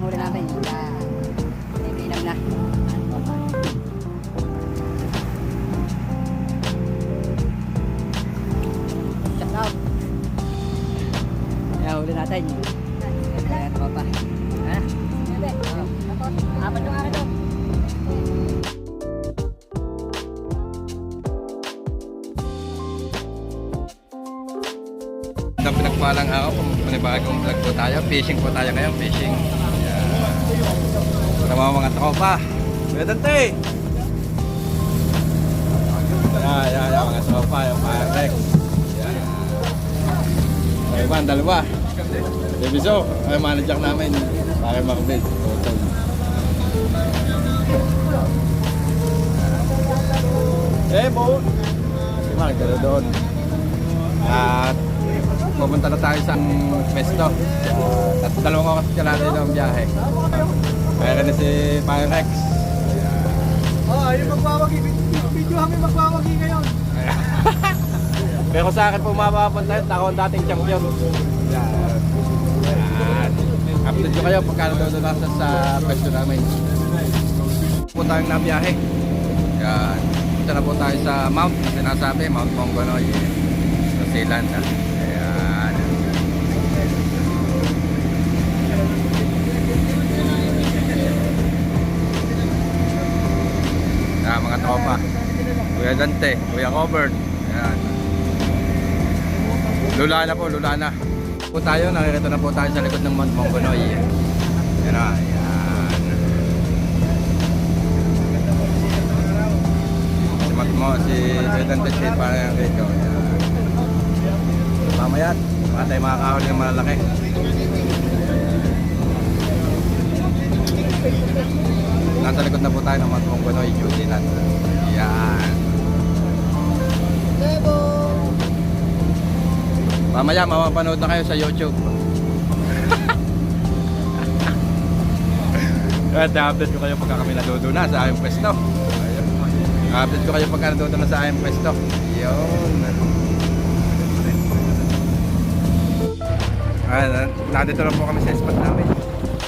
huli natin. Yan. Iminam na. Shout out. Yan, huli natin. Yan, tropa. Ha? Apat yung akin to. Ang pinagpalang ako kung panibagong vlog po tayo. Fishing po tayo ngayon, fishing. Tama mga tropa. Kuya Dante! Yan, mga tropa, yung Parex. Iban, dalawa. Debiso, ay manager namin. Pare Marbid. Bo! Si Mark, gano'n doon. At pupunta na tayo sa Mesto. At dalawang oras ka natin ang biyahe. Kaya na si Pyrex. Yung magwawagi. Video kami magwawagi ngayon. Pero sa akin po mapapunta yun. Ako ang dating champion. Upload ko kayo pagka nanonood sa pwesto namin. Punta tayong na biyahe. Yan. Punta na po tayo sa Mount na sinasabi. Mount Monggonoy. New Zealand. Ayan. Yan mga tropa. Kuya Dante, Kuya Robert. Ayan. Lula na po, lula na. Po tayo, nakikita na po tayo sa likod ng Mount Monggonoy. Yan na, yan. Si Kuya Dante State para yung radio. Yan. Mamaya, baka tayo makakahuli ng malalaki. Nasa likod na po tayo ng Mount Monggonoy, New Zealand. Yan. Mamaya, mapapanood na kayo sa YouTube. At update ko kayo pagka kami nadudo na sa aming pwesto. Update ko kayo pagka nadudo na sa aming pwesto. Yun. Nandito lang po kami sa spot namin.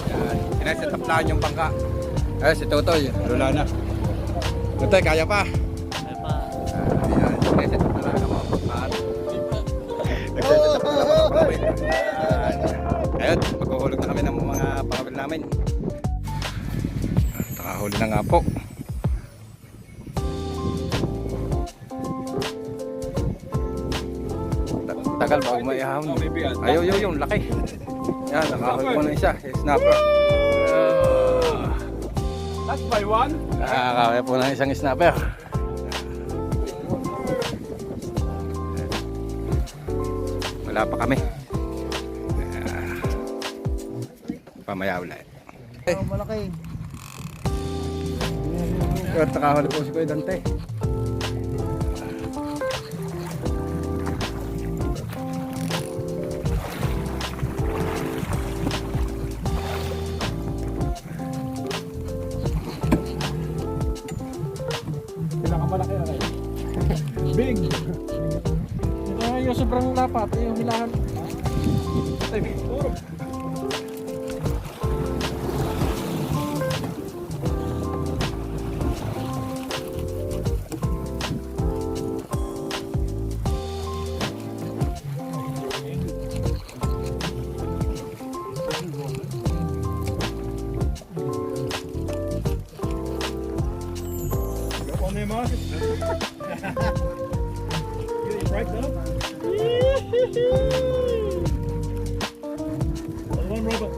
Yan. Sineset up lang yung bangka. Si Totoy, lula na. Totoy, kaya pa? Kaya pa. Ayan, sineset up na lang ang mga bangka. Nagsiset up na lang mga pangawil. Ayun, maghuhulog na kami ng mga pangawil namin. Nakahuli na nga po. Tagal bago maihahon. Ayaw, yung laki. Yan, nakahuli ko na isa. Snapper. That's by one. Nakakaya po ng isang snapper. Wala pa kami. Pamaya ulit. Malaki. At nakahuli po si Kuya Dante. Malaki na rin. Big! Ito yung sobrang lapat, yung hilahan. Ay, big. Puro. Right up. One Robert.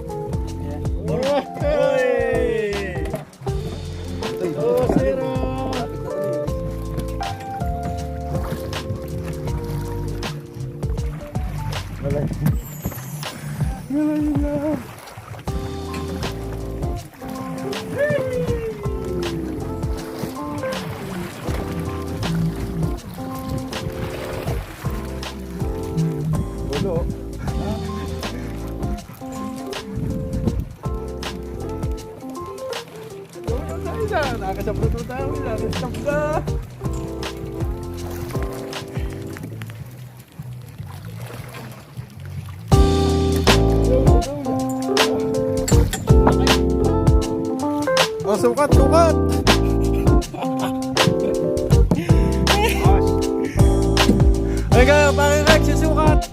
Yeah. Alright. Hey. Oh, zero. Nakakasabot mo tayo, nakakasabot ka. Oh, sukat, sukat! Ay kayo, pare Rex, susukat!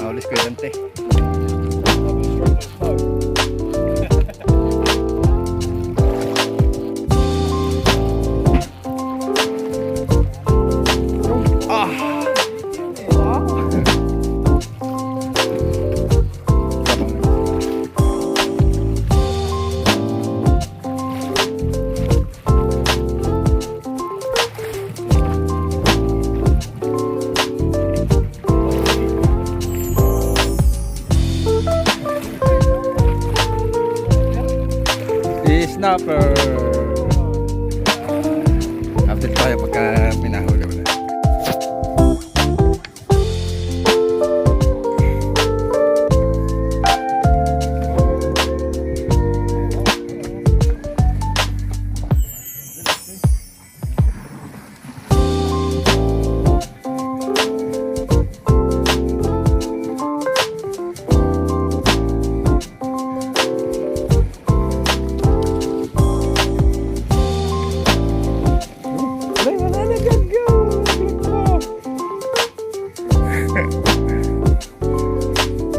Naulis ko yung dante. Snapper. Update tayo pagka pinahuli mo na.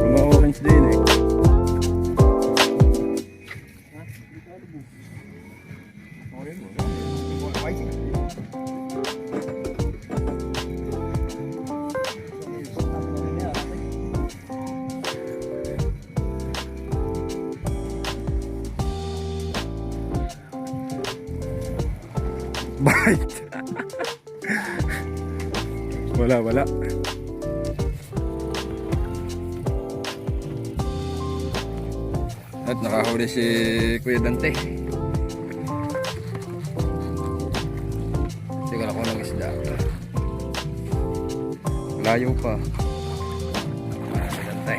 Mga orange din eh. Bite. Wala. At nakahuli si Kuya Dante. Sige lang kung ng isda. Layo pa. Dante.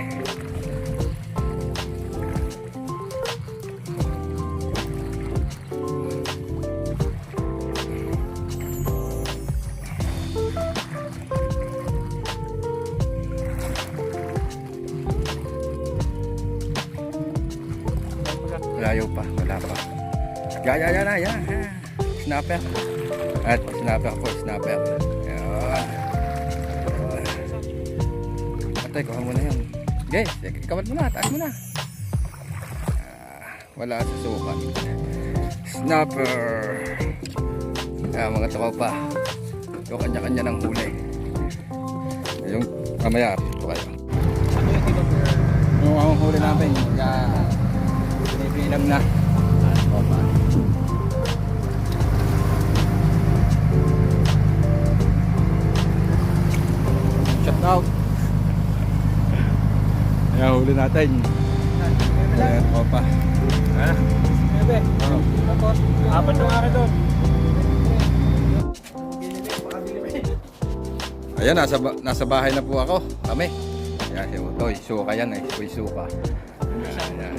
Layo pa, wala pa. Yan. Snapper. At snapper po, snapper. Yan. Patay, kuha mo na yan. Guys, ikawat mo na, taas mo na. Wala sa sukat. Snapper. Mga tropa. Yung kanya-kanya ng huli. Yung mamaya, ito kayo. Yung huli namin, pinipilam na. Shout out. Ayan, huli natin. Ayan, opa. Ha? Bebe. Apat yung akin doon. Ayan, nasa bahay na po ako. Kami. Ayan, si Utoy. Suka yan eh. Uy, suka. Ayan.